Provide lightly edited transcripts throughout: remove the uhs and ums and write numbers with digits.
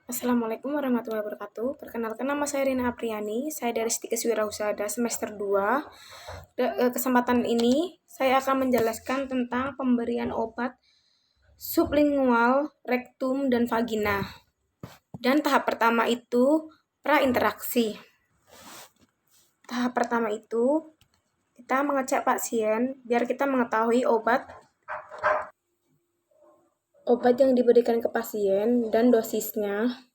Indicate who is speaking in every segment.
Speaker 1: Assalamualaikum warahmatullahi wabarakatuh. Perkenalkan, nama saya Rina Apriani. Saya dari Stikes Wirausaha semester 2. Kesempatan ini saya akan menjelaskan tentang pemberian obat sublingual, rektum, dan vagina. Dan tahap pertama itu prainteraksi. Tahap pertama itu kita mengecek pasien biar kita mengetahui obat yang diberikan ke pasien dan dosisnya.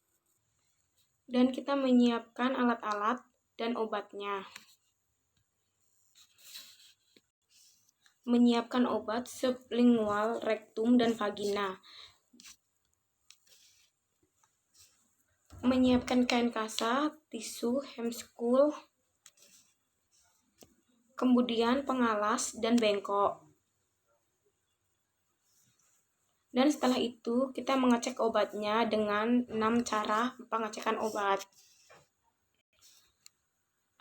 Speaker 1: Dan kita menyiapkan alat-alat dan obatnya. Menyiapkan obat sublingual, rektum, dan vagina. Menyiapkan kain kasa, tisu, hemskul, kemudian pengalas dan bengkok. Dan setelah itu kita mengecek obatnya dengan 6 cara pengecekan obat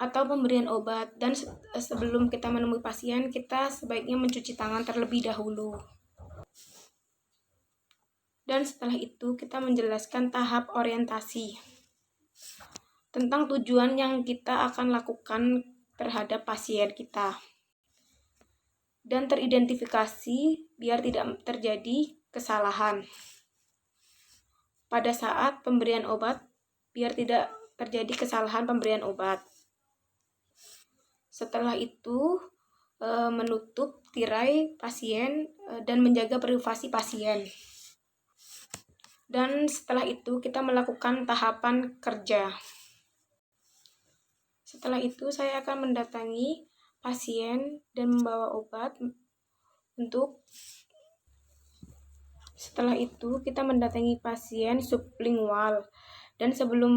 Speaker 1: atau pemberian obat. Dan sebelum kita menemui pasien, kita sebaiknya mencuci tangan terlebih dahulu. Dan setelah itu kita menjelaskan tahap orientasi tentang tujuan yang kita akan lakukan terhadap pasien kita. Dan teridentifikasi biar tidak terjadi kesalahan pada saat pemberian obat, biar tidak terjadi kesalahan pemberian obat. Setelah itu menutup tirai pasien dan menjaga privasi pasien. Dan setelah itu kita melakukan tahapan kerja. Setelah itu saya akan mendatangi pasien dan membawa obat Setelah itu kita mendatangi pasien sublingual. Dan sebelum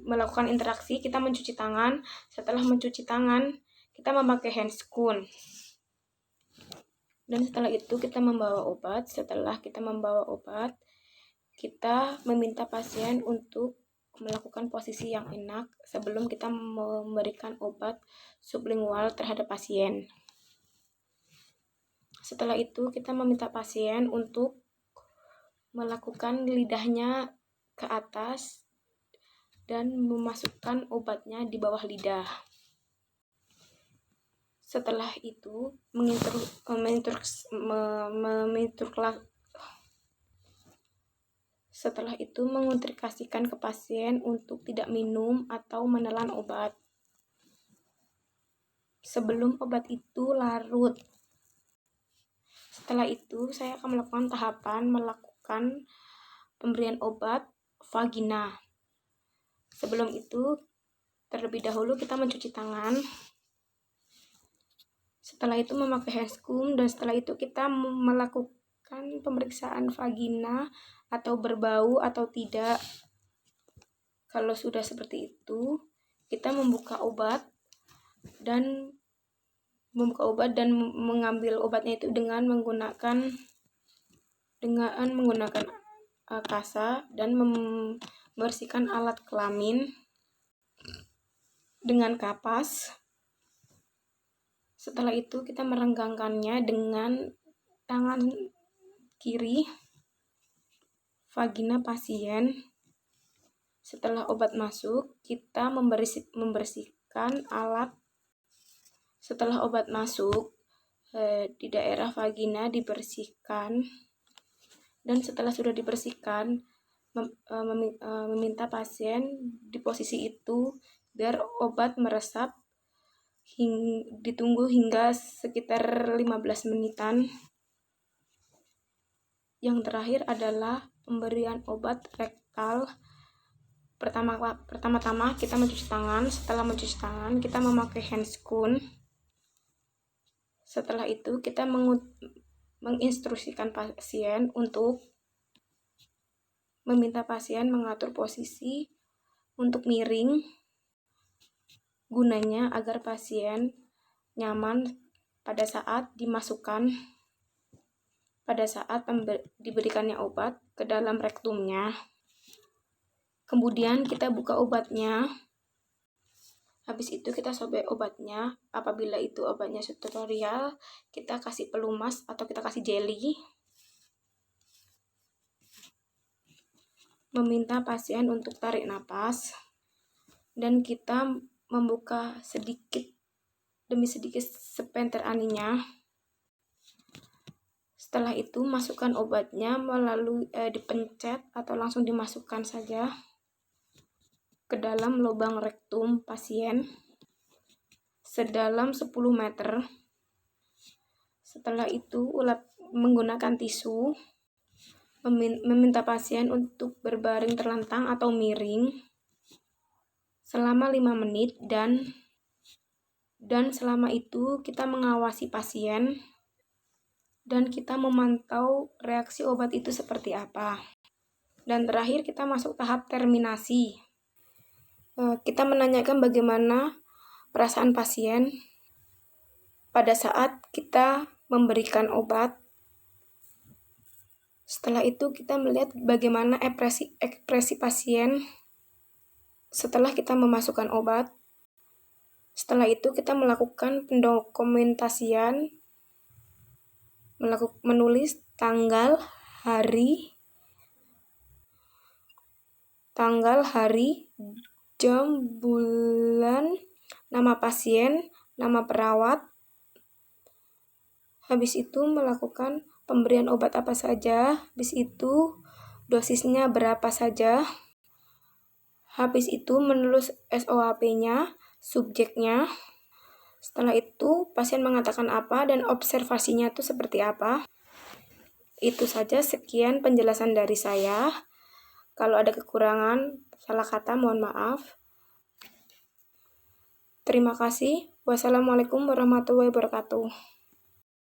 Speaker 1: melakukan interaksi kita mencuci tangan. Setelah mencuci tangan kita memakai handscoon. Dan setelah itu kita membawa obat. Setelah kita membawa obat, kita meminta pasien untuk melakukan posisi yang enak sebelum kita memberikan obat sublingual terhadap pasien. Setelah itu kita meminta pasien untuk melakukan lidahnya ke atas dan memasukkan obatnya di bawah lidah. Setelah itu menginstruksikan ke pasien untuk tidak minum atau menelan obat sebelum obat itu larut. Setelah itu saya akan melakukan tahapan pemberian obat vagina. Sebelum itu terlebih dahulu kita mencuci tangan. Setelah itu memakai handscoon, dan setelah itu kita melakukan pemeriksaan vagina atau berbau atau tidak. Kalau sudah seperti itu, kita membuka obat dan mengambil obatnya itu dengan menggunakan kasa dan membersihkan alat kelamin dengan kapas. Setelah itu kita merenggangkannya dengan tangan kiri vagina pasien. Setelah obat masuk, kita membersihkan alat. Setelah obat masuk, di daerah vagina dibersihkan. Dan setelah sudah dibersihkan, meminta pasien di posisi itu biar obat meresap. Ditunggu hingga sekitar 15 menitan. Yang terakhir adalah pemberian obat rektal. Pertama-tama kita mencuci tangan. Setelah mencuci tangan kita memakai handscoon. Setelah itu kita menginstruksikan pasien untuk meminta pasien mengatur posisi untuk miring, gunanya agar pasien nyaman pada saat diberikannya obat ke dalam rektumnya. Kemudian kita buka obatnya. Habis itu kita sobek obatnya. Apabila itu obatnya tutorial, kita kasih pelumas atau kita kasih jelly. meminta pasien untuk tarik napas, dan kita membuka sedikit demi sedikit sepenter aninya. Setelah itu masukkan obatnya melalui dipencet atau langsung dimasukkan saja ke dalam lubang rektum pasien sedalam 10 meter. Setelah itu menggunakan tisu meminta pasien untuk berbaring terlentang atau miring selama 5 menit, dan selama itu kita mengawasi pasien dan kita memantau reaksi obat itu seperti apa. Dan terakhir kita masuk tahap terminasi. Kita menanyakan bagaimana perasaan pasien pada saat kita memberikan obat. Setelah itu kita melihat bagaimana ekspresi pasien setelah kita memasukkan obat. Setelah itu kita melakukan pendokumentasian, menulis tanggal, hari, jam, bulan, nama pasien, nama perawat. Habis itu melakukan pemberian obat apa saja, habis itu dosisnya berapa saja. Habis itu menulis SOAP-nya, subjeknya. Setelah itu pasien mengatakan apa dan observasinya itu seperti apa. Itu saja, sekian penjelasan dari saya. Kalau ada kekurangan, salah kata, mohon maaf. Terima kasih. Wassalamualaikum warahmatullahi wabarakatuh.